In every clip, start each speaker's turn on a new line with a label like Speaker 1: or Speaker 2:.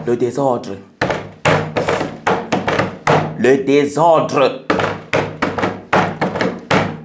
Speaker 1: Le désordre. Le désordre.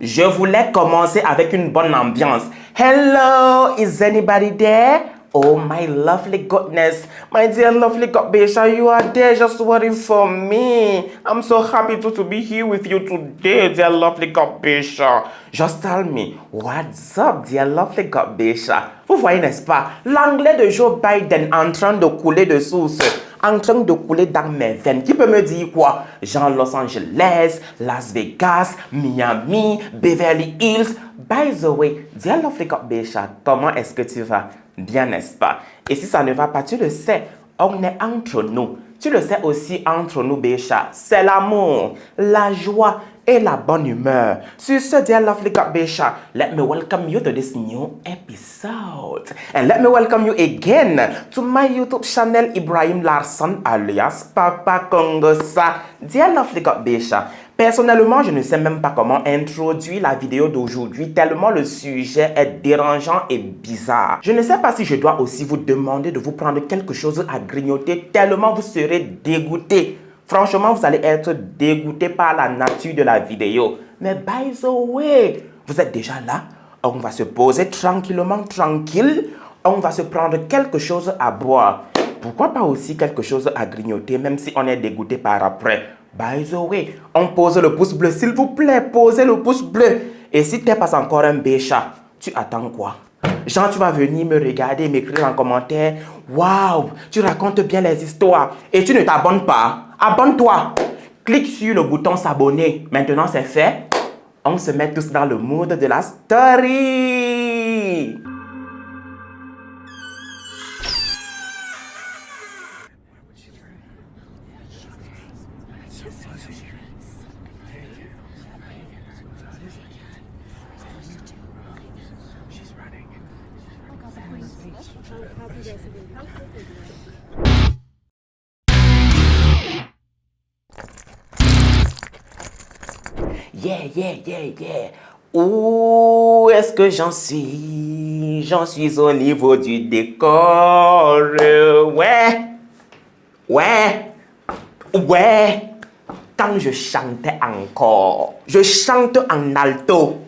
Speaker 1: Je voulais commencer avec une bonne ambiance. Hello, is anybody there? Oh my lovely goodness, my dear lovely God, Besha, you are there just waiting for me. I'm so happy to be here with you today, dear lovely God, Besha. Just tell me, what's up, dear lovely God, Besha? Vous voyez, n'est-ce pas, l'anglais de Joe Biden en train de couler de source, en train de couler dans mes veines. Qui peut me dire quoi? Genre Los Angeles, Las Vegas, Miami, Beverly Hills. By the way, dear lovely God, Besha, comment est-ce que tu vas? Bien, n'est-ce pas? Et si ça ne va pas, tu le sais, on est entre nous. Tu le sais aussi entre nous, Besha. C'est l'amour, la joie et la bonne humeur. Sur ce, dear lovely God, Besha, let me welcome you to this new episode. And let me welcome you again to my YouTube channel, Ibrahim Larson, alias Papa Kongosa. Dear lovely God, Besha, personnellement, je ne sais même pas comment introduire la vidéo d'aujourd'hui tellement le sujet est dérangeant et bizarre. Je ne sais pas si je dois aussi vous demander de vous prendre quelque chose à grignoter tellement vous serez dégoûté. Franchement, vous allez être dégoûté par la nature de la vidéo. Mais by the way, vous êtes déjà là? On va se poser tranquillement, tranquille. On va se prendre quelque chose à boire. Pourquoi pas aussi quelque chose à grignoter, même si on est dégoûté par après? By the way, on pose le pouce bleu, s'il vous plaît, posez le pouce bleu. Et si tu n'es pas encore un Besha, tu attends quoi? Genre, tu vas venir me regarder, m'écrire en commentaire. Waouh, tu racontes bien les histoires et tu ne t'abonnes pas. Abonne-toi. Clique sur le bouton s'abonner. Maintenant, c'est fait. On se met tous dans le mood de la story. Yeah. Où est-ce que j'en suis? J'en suis au niveau du décor. Ouais. Quand je chantais encore, je chante en alto.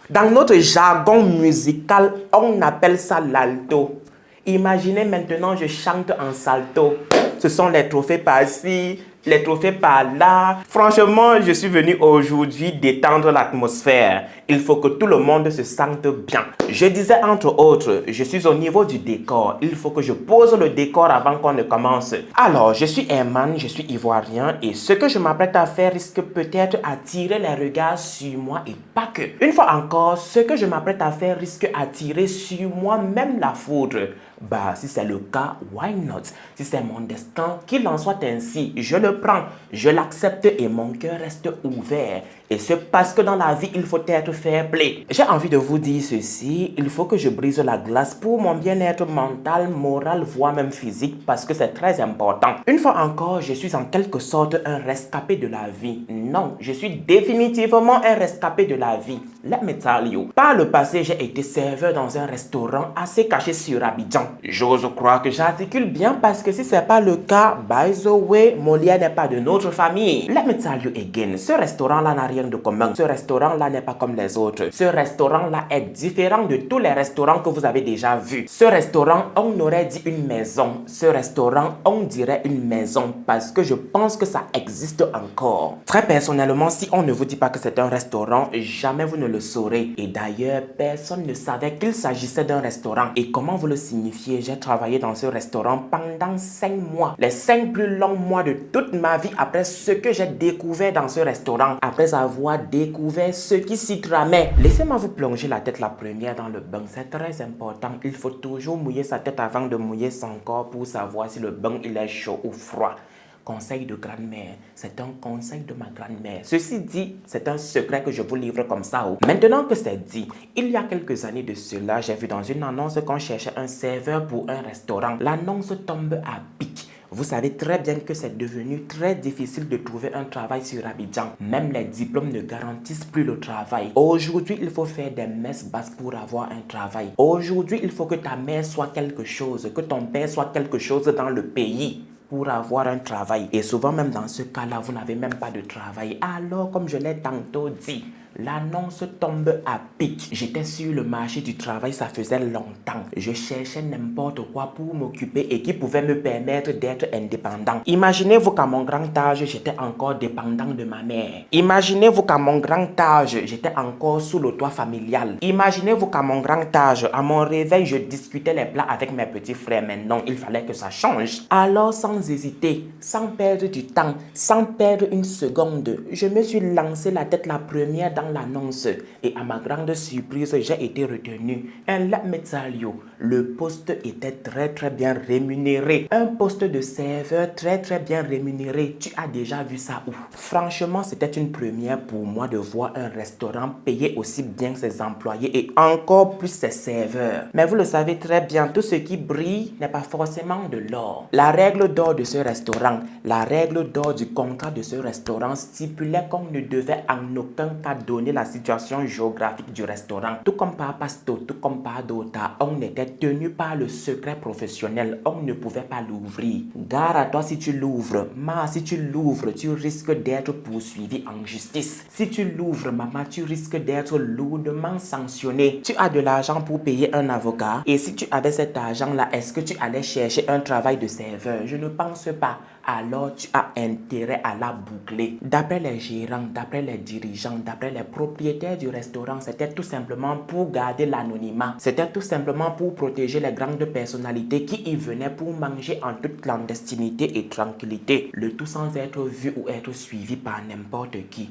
Speaker 1: Dans notre jargon musical, on appelle ça l'alto. Imaginez maintenant, je chante en salto. Ce sont les trophées par-ci, les trophées par-là. Franchement, je suis venu aujourd'hui détendre l'atmosphère. Il faut que tout le monde se sente bien. Je disais entre autres, je suis au niveau du décor. Il faut que je pose le décor avant qu'on ne commence. Alors, je suis Herman, je suis ivoirien et ce que je m'apprête à faire risque peut-être attirer les regards sur moi et pas que. Une fois encore, ce que je m'apprête à faire risque attirer sur moi même la foudre. Bah, si c'est le cas, why not? Si c'est mon destin, qu'il en soit ainsi, je le prends, je l'accepte et mon cœur reste ouvert. Et c'est parce que dans la vie, il faut être fair play. J'ai envie de vous dire ceci, il faut que je brise la glace pour mon bien-être mental, moral, voire même physique, parce que c'est très important. Une fois encore, je suis en quelque sorte un rescapé de la vie. Non, je suis définitivement un rescapé de la vie. Let me tell you. Par le passé, j'ai été serveur dans un restaurant assez caché sur Abidjan. J'ose croire que j'articule bien parce que si ce n'est pas le cas, by the way, Molière n'est pas de notre famille. Let me tell you again. Ce restaurant-là n'a rien de commun. Ce restaurant-là n'est pas comme les autres. Ce restaurant-là est différent de tous les restaurants que vous avez déjà vus. Ce restaurant, on aurait dit une maison. Ce restaurant, on dirait une maison parce que je pense que ça existe encore. Très personnellement, si on ne vous dit pas que c'est un restaurant, jamais vous ne le saurez. Et d'ailleurs, personne ne savait qu'il s'agissait d'un restaurant. Et comment vous le signifiez? J'ai travaillé dans ce restaurant pendant 5 mois. Les 5 plus longs mois de toute ma vie après ce que j'ai découvert dans ce restaurant. Après avoir découvert ce qui s'y tramait. Laissez-moi vous plonger la tête la première dans le bain. C'est très important. Il faut toujours mouiller sa tête avant de mouiller son corps pour savoir si le bain il est chaud ou froid. Conseil de grand-mère, c'est un conseil de ma grand-mère. Ceci dit, c'est un secret que je vous livre comme ça. Maintenant que c'est dit, il y a quelques années de cela, j'ai vu dans une annonce qu'on cherchait un serveur pour un restaurant. L'annonce tombe à pic. Vous savez très bien que c'est devenu très difficile de trouver un travail sur Abidjan. Même les diplômes ne garantissent plus le travail. Aujourd'hui, il faut faire des messes basses pour avoir un travail. Aujourd'hui, il faut que ta mère soit quelque chose, que ton père soit quelque chose dans le pays. pour avoir un travail. Et souvent même dans ce cas-là, vous n'avez même pas de travail. Alors, comme je l'ai tantôt dit, l'annonce tombe à pic. J'étais sur le marché du travail, ça faisait longtemps. Je cherchais n'importe quoi pour m'occuper et qui pouvait me permettre d'être indépendant. Imaginez-vous qu'à mon grand âge, j'étais encore dépendant de ma mère. Imaginez-vous qu'à mon grand âge, j'étais encore sous le toit familial. Imaginez-vous qu'à mon grand âge, à mon réveil, je discutais les plats avec mes petits frères. Maintenant, il fallait que ça change. Alors, sans hésiter, sans perdre du temps, sans perdre une seconde, je me suis lancé la tête la première dans l'annonce et à ma grande surprise, j'ai été retenu. Un lapmetalio. Le poste était très bien rémunéré. Un poste de serveur très bien rémunéré. Tu as déjà vu ça où? Franchement, c'était une première pour moi de voir un restaurant payer aussi bien ses employés et encore plus ses serveurs. Mais vous le savez très bien, tout ce qui brille n'est pas forcément de l'or. La règle d'or de ce restaurant, la règle d'or du contrat de ce restaurant stipulait qu'on ne devait en aucun cas donner la situation géographique du restaurant. Tout comme par Pasto, tout comme par Dota, on était tenu par le secret professionnel. On ne pouvait pas l'ouvrir. Gare à toi si tu l'ouvres. Si tu l'ouvres, tu risques d'être poursuivi en justice. Si tu l'ouvres, maman, tu risques d'être lourdement sanctionné. Tu as de l'argent pour payer un avocat. Et si tu avais cet argent-là, est-ce que tu allais chercher un travail de serveur? Je ne pense pas. Alors tu as intérêt à la boucler. D'après les gérants, d'après les dirigeants, d'après les propriétaires du restaurant, c'était tout simplement pour garder l'anonymat. C'était tout simplement pour protéger les grandes personnalités qui y venaient pour manger en toute clandestinité et tranquillité. Le tout sans être vu ou être suivi par n'importe qui.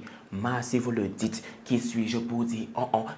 Speaker 1: Si vous le dites, qui suis-je pour dire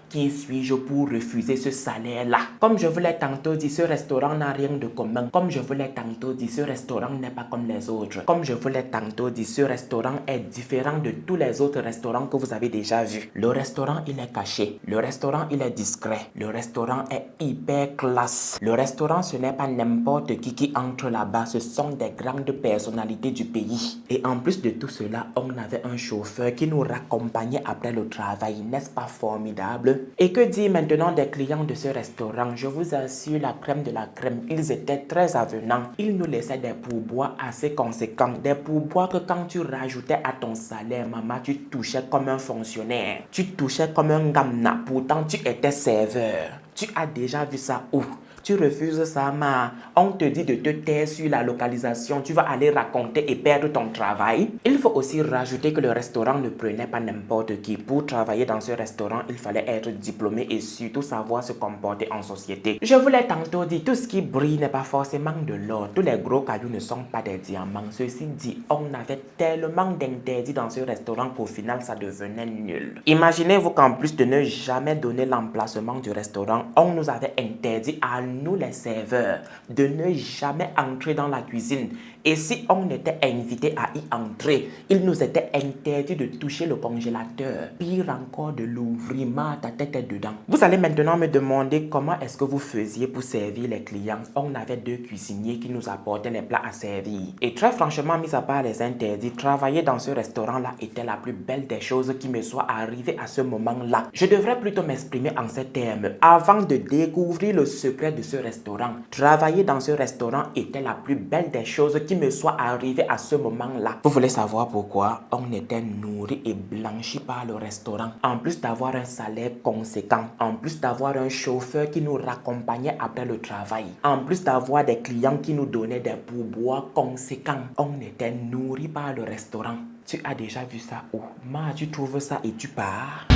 Speaker 1: qui suis-je pour refuser ce salaire-là? Comme je vous l'ai tantôt dit, ce restaurant n'a rien de commun. Comme je vous l'ai tantôt dit, ce restaurant n'est pas comme les autres. Comme je vous l'ai tantôt dit, ce restaurant est différent de tous les autres restaurants que vous avez déjà vus. Le restaurant, il est caché. Le restaurant, il est discret. Le restaurant est hyper classe. Le restaurant, ce n'est pas n'importe qui entre là-bas. Ce sont des grandes personnalités du pays. Et en plus de tout cela, on avait un chauffeur qui nous accompagné après le travail, n'est-ce pas formidable? Et que dire maintenant des clients de ce restaurant? Je vous assure, la crème de la crème, ils étaient très avenants. Ils nous laissaient des pourboires assez conséquents, des pourboires que quand tu rajoutais à ton salaire, maman, tu touchais comme un fonctionnaire. Tu touchais comme un gamna, pourtant tu étais serveur. Tu as déjà vu ça où? Tu refuses ça, on te dit de te taire sur la localisation, tu vas aller raconter et perdre ton travail. Il faut aussi rajouter que le restaurant ne prenait pas n'importe qui. Pour travailler dans ce restaurant, il fallait être diplômé et surtout savoir se comporter en société. Je vous l'ai tantôt dit, tout ce qui brille n'est pas forcément de l'or. Tous les gros cailloux ne sont pas des diamants. Ceci dit, on avait tellement d'interdits dans ce restaurant qu'au final, ça devenait nul. Imaginez-vous qu'en plus de ne jamais donner l'emplacement du restaurant, on nous avait interdit à nous les serveurs de ne jamais entrer dans la cuisine. Et si on était invité à y entrer, il nous était interdit de toucher le congélateur. Pire encore de l'ouvrir, ta tête est dedans. Vous allez maintenant me demander comment est-ce que vous faisiez pour servir les clients. On avait 2 cuisiniers qui nous apportaient les plats à servir. Et très franchement, mis à part les interdits, travailler dans ce restaurant-là était la plus belle des choses qui me soit arrivée à ce moment-là. Je devrais plutôt m'exprimer en ces termes. Avant de découvrir le secret de ce restaurant, travailler dans ce restaurant était la plus belle des choses qui me soit arrivé à ce moment-là. Vous voulez savoir pourquoi? On était nourri et blanchi par le restaurant. En plus d'avoir un salaire conséquent, en plus d'avoir un chauffeur qui nous raccompagnait après le travail, en plus d'avoir des clients qui nous donnaient des pourboires conséquents, on était nourri par le restaurant. Tu as déjà vu ça où? Tu trouves ça et tu pars?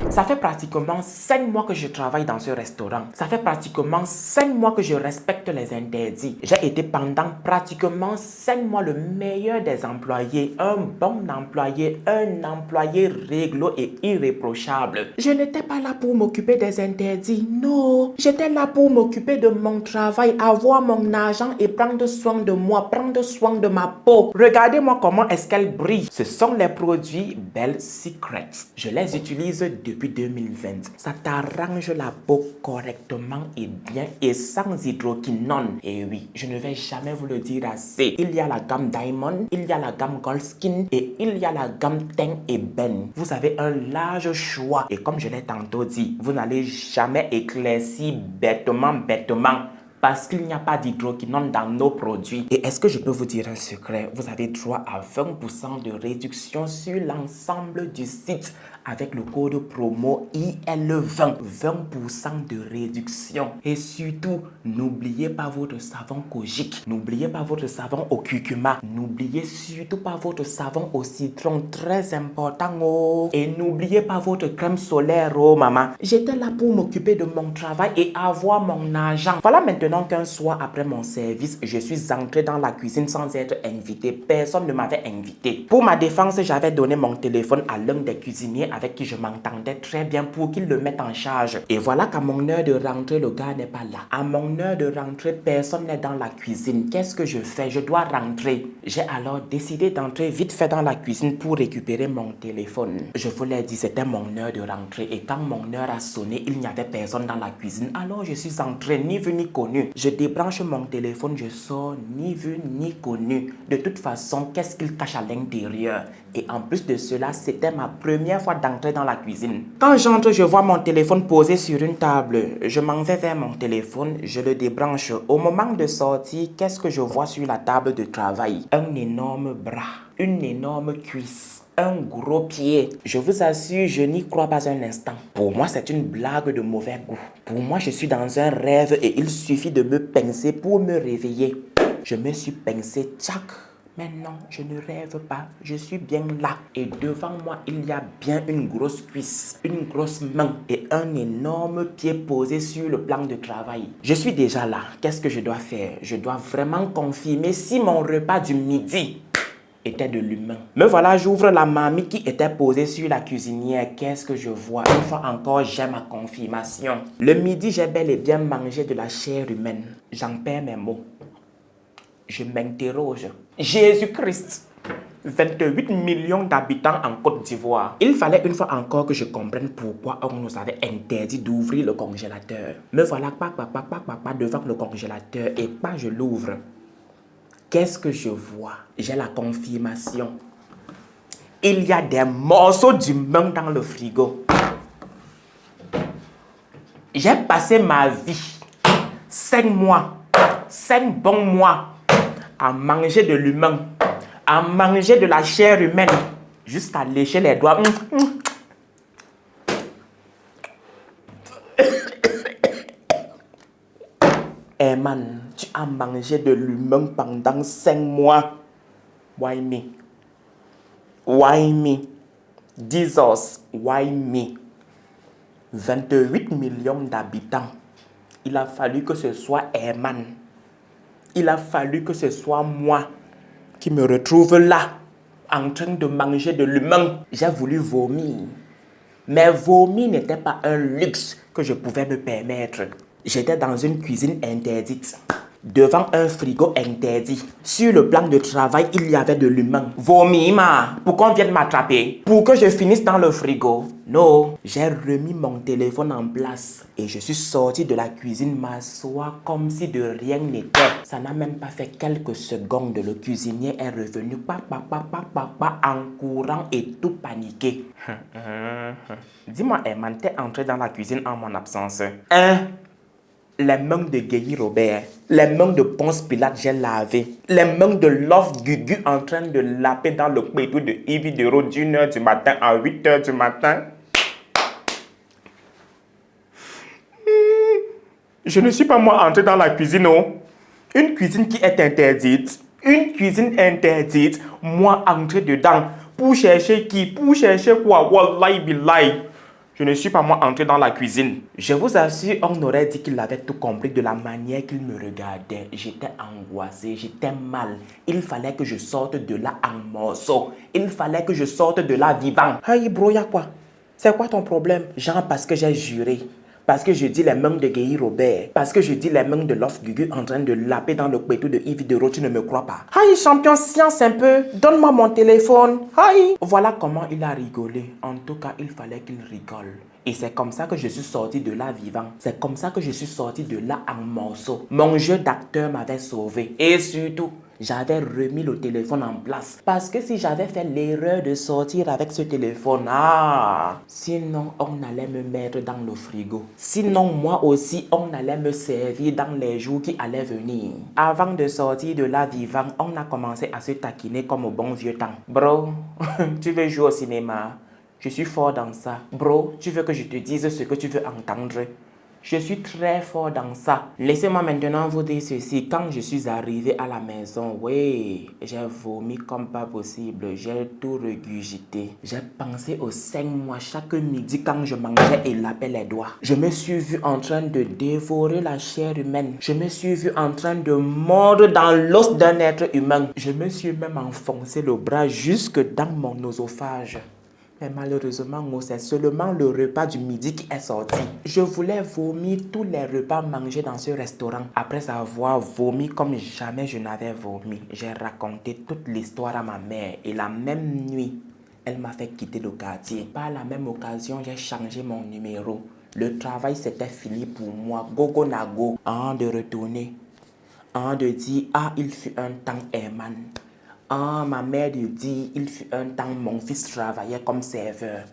Speaker 1: Ça fait pratiquement 5 mois que je travaille dans ce restaurant. Ça fait pratiquement 5 mois que je respecte les interdits. J'ai été pendant pratiquement 5 mois le meilleur des employés. Un bon employé, un employé réglo et irréprochable. Je n'étais pas là pour m'occuper des interdits. Non, j'étais là pour m'occuper de mon travail, avoir mon argent et prendre soin de moi, prendre soin de ma peau. Regardez-moi comment est-ce qu'elle brille. Ce sont les produits Bell Secret. Je les utilise depuis depuis 2020. Ça t'arrange la peau correctement et bien et sans hydroquinone. Et oui, je ne vais jamais vous le dire assez. Il y a la gamme Diamond, il y a la gamme Gold Skin et il y a la gamme Teint Ébène. Vous avez un large choix. Et comme je l'ai tantôt dit, vous n'allez jamais éclaircir bêtement. Parce qu'il n'y a pas d'hydroquinone dans nos produits. Et est-ce que je peux vous dire un secret? Vous avez droit à 20% de réduction sur l'ensemble du site avec le code promo IL20. 20% de réduction. Et surtout, n'oubliez pas votre savon Kojic. N'oubliez pas votre savon au curcuma. N'oubliez surtout pas votre savon au citron. Très important, oh. Et n'oubliez pas votre crème solaire, oh maman. J'étais là pour m'occuper de mon travail et avoir mon argent. Voilà maintenant qu'un soir après mon service, je suis entré dans la cuisine sans être invité. Personne ne m'avait invité. Pour ma défense, j'avais donné mon téléphone à l'un des cuisiniers avec qui je m'entendais très bien pour qu'il le mette en charge. Et voilà qu'à mon heure de rentrée, le gars n'est pas là. À mon heure de rentrée, personne n'est dans la cuisine. Qu'est-ce que je fais? Je dois rentrer. J'ai alors décidé d'entrer vite fait dans la cuisine pour récupérer mon téléphone. Je vous l'ai dit, c'était mon heure de rentrée. Et quand mon heure a sonné, il n'y avait personne dans la cuisine. Alors je suis entré, ni vu ni connu. Je débranche mon téléphone, je sors, ni vu ni connu. De toute façon, qu'est-ce qu'il cache à l'intérieur? Et en plus de cela, c'était ma première fois d'entrer dans la cuisine. Quand j'entre, je vois mon téléphone posé sur une table. Je m'en vais vers mon téléphone, je le débranche. Au moment de sortir, qu'est-ce que je vois sur la table de travail? Un énorme bras, une énorme cuisse, un gros pied. Je vous assure, je n'y crois pas un instant. Pour moi, c'est une blague de mauvais goût. Pour moi, je suis dans un rêve et il suffit de me pincer pour me réveiller. Je me suis pincé, tchac. Mais non, je ne rêve pas, je suis bien là. Et devant moi, il y a bien une grosse cuisse, une grosse main et un énorme pied posé sur le plan de travail. Je suis déjà là. Qu'est-ce que je dois faire? Je dois vraiment confirmer si mon repas du midi était de l'humain. Me voilà, j'ouvre la marmite qui était posée sur la cuisinière. Qu'est-ce que je vois? Une fois encore, j'ai ma confirmation. Le midi, j'ai bel et bien mangé de la chair humaine. J'en perds mes mots. Je m'interroge. Jésus-Christ, 28 millions d'habitants en Côte d'Ivoire. Il fallait une fois encore que je comprenne pourquoi on nous avait interdit d'ouvrir le congélateur. Me voilà devant le congélateur et pas je l'ouvre. Qu'est-ce que je vois? J'ai la confirmation. Il y a des morceaux d'humain dans le frigo. J'ai passé ma vie, 5 mois, 5 bons mois, à manger de l'humain, à manger de la chair humaine, jusqu'à lécher les doigts. Eh man, tu as mangé de l'humain pendant 5 mois. Why me? Why me? Jesus, why me? 28 millions d'habitants. Il a fallu que ce soit Herman. Il a fallu que ce soit moi qui me retrouve là, en train de manger de l'humain. J'ai voulu vomir. Mais vomir n'était pas un luxe que je pouvais me permettre. J'étais dans une cuisine interdite, devant un frigo interdit. Sur le plan de travail, il y avait de l'humain. Vomir, pour qu'on vienne m'attraper, pour que je finisse dans le frigo. Non, j'ai remis mon téléphone en place et je suis sorti de la cuisine m'asseoir comme si de rien n'était. Ça n'a même pas fait quelques secondes. Le cuisinier est revenu en courant et tout paniqué. Dis-moi, Herman, t'es entré dans la cuisine en mon absence. Les mains de Guéhi Robert, les mains de Ponce Pilate, j'ai lavé. Les mains de Love Gugu en train de laper dans le pétou de Yves Dero d'1h du matin à 8h du matin. Je ne suis pas moi entré dans la cuisine, non. Une cuisine qui est interdite. Une cuisine interdite. Moi entré dedans. Pour chercher qui? Pour chercher quoi? Wallahi billahi. Je ne suis pas moi entré dans la cuisine. Je vous assure, on aurait dit qu'il avait tout compris de la manière qu'il me regardait. J'étais angoissé, j'étais mal. Il fallait que je sorte de là en morceaux. Il fallait que je sorte de là vivant. Hey bro, y'a quoi? C'est quoi ton problème? Genre parce que j'ai juré. Parce que je dis les mains de Guy Robert. Parce que je dis les mains de Love Gugu en train de laper dans le pétou de Yves Dero, tu ne me crois pas. Aïe, champion, science un peu. Donne-moi mon téléphone. Aïe. Voilà comment il a rigolé. En tout cas, il fallait qu'il rigole. Et c'est comme ça que je suis sorti de là vivant. C'est comme ça que je suis sorti de là en morceaux. Mon jeu d'acteur m'avait sauvé. Et surtout, j'avais remis le téléphone en place. Parce que si j'avais fait l'erreur de sortir avec ce téléphone, sinon on allait me mettre dans le frigo. Sinon moi aussi, on allait me servir dans les jours qui allaient venir. Avant de sortir de là vivant, on a commencé à se taquiner comme au bon vieux temps. Bro, tu veux jouer au cinéma? Je suis fort dans ça. Bro, tu veux que je te dise ce que tu veux entendre? Je suis très fort dans ça. Laissez-moi maintenant vous dire ceci. Quand je suis arrivé à la maison, oui, j'ai vomi comme pas possible. J'ai tout régurgité. J'ai pensé aux 5 mois chaque midi quand je mangeais et lapais les doigts. Je me suis vu en train de dévorer la chair humaine. Je me suis vu en train de mordre dans l'os d'un être humain. Je me suis même enfoncé le bras jusque dans mon oesophage. Mais malheureusement, c'est seulement le repas du midi qui est sorti. Je voulais vomir tous les repas mangés dans ce restaurant. Après avoir vomi comme jamais je n'avais vomi, j'ai raconté toute l'histoire à ma mère. Et la même nuit, elle m'a fait quitter le quartier. Par la même occasion, j'ai changé mon numéro. Le travail s'était fini pour moi. Gogo nago. De retourner. De dire, il fut un temps Herman. Ma mère lui dit, il fut un temps, mon fils travaillait comme serveur.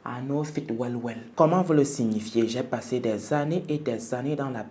Speaker 1: I know fit well. Comment vous le signifiez? J'ai passé des années et des années dans la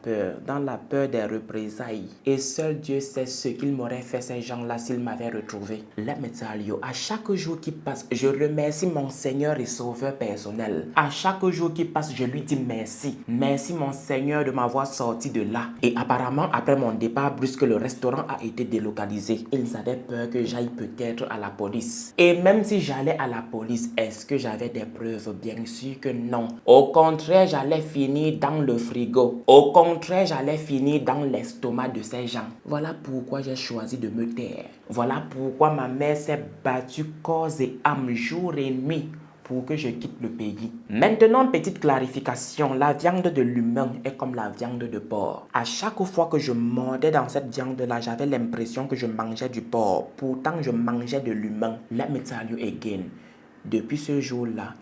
Speaker 1: peur des représailles. Et seul Dieu sait ce qu'ils m'auraient fait ces gens-là s'ils m'avaient retrouvé. Let me tell you, à chaque jour qui passe, je remercie mon Seigneur et Sauveur personnel. À chaque jour qui passe, je lui dis merci. Merci mon Seigneur de m'avoir sorti de là. Et apparemment, après mon départ brusque, le restaurant a été délocalisé. Ils avaient peur que j'aille peut-être à la police. Et même si j'allais à la police, est-ce que j'avais des preuves? Bien sûr que non. Au contraire, j'allais finir dans le frigo. Au contraire, j'allais finir dans l'estomac de ces gens. Voilà pourquoi j'ai choisi de me taire. Voilà pourquoi ma mère s'est battue corps et âme, jour et nuit, pour que je quitte le pays. Maintenant, petite clarification, la viande de l'humain est comme la viande de porc. À chaque fois que je mordais dans cette viande-là, j'avais l'impression que je mangeais du porc. Pourtant, je mangeais de l'humain. Let me tell you again. Depuis ce jour-là,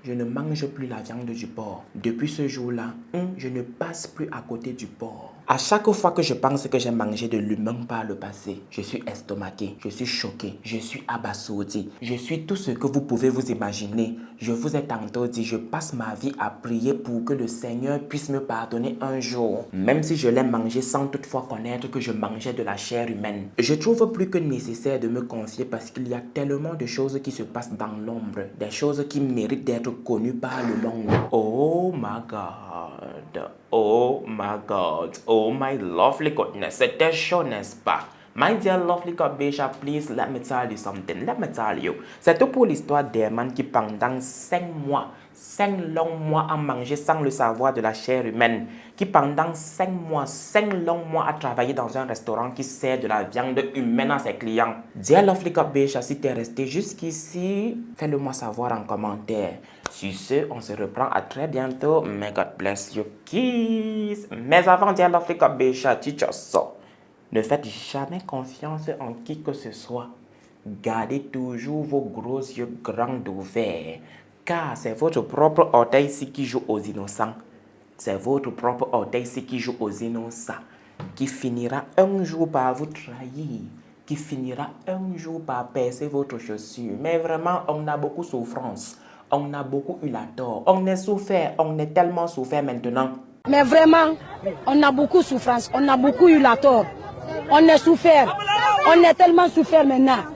Speaker 1: je ne mange plus la viande du porc. Depuis ce jour-là, je ne passe plus à côté du porc. À chaque fois que je pense que j'ai mangé de l'humain par le passé, je suis estomaqué, je suis choqué, je suis abasourdi. Je suis tout ce que vous pouvez vous imaginer. Je vous ai tantôt dit, je passe ma vie à prier pour que le Seigneur puisse me pardonner un jour. Même si je l'ai mangé sans toutefois connaître que je mangeais de la chair humaine. Je trouve plus que nécessaire de me confier parce qu'il y a tellement de choses qui se passent dans l'ombre. Des choses qui méritent d'être connues par le monde. Oh my God. Oh my God. Oh my lovely goodness. C'était chaud, n'est-ce pas? My dear lovely Kabesha, please let me tell you something. Let me tell you. C'est tout pour l'histoire d'Herman qui pendant 5 mois, 5 longs mois a mangé sans le savoir de la chair humaine. Qui pendant 5 mois, 5 longs mois a travaillé dans un restaurant qui sert de la viande humaine à ses clients. Dear lovely Kabesha, si t'es resté jusqu'ici, fais-le moi savoir en commentaire. Sur ce, on se reprend à très bientôt. May God bless you. Kiss. Mais avant, dear lovely Kabesha, teach us so. Ne faites jamais confiance en qui que ce soit. Gardez toujours vos gros yeux grands ouverts. Car c'est votre propre orteil-ci qui joue aux innocents. C'est votre propre orteil-ci qui joue aux innocents. Qui finira un jour par vous trahir. Qui finira un jour par percer votre chaussure. Mais vraiment, on a beaucoup de souffrance. On a beaucoup eu la tort. On est souffert. On est tellement souffert maintenant.
Speaker 2: Mais vraiment, on a beaucoup de souffrance. On a beaucoup eu la tort. On est souffert. On est tellement souffert maintenant.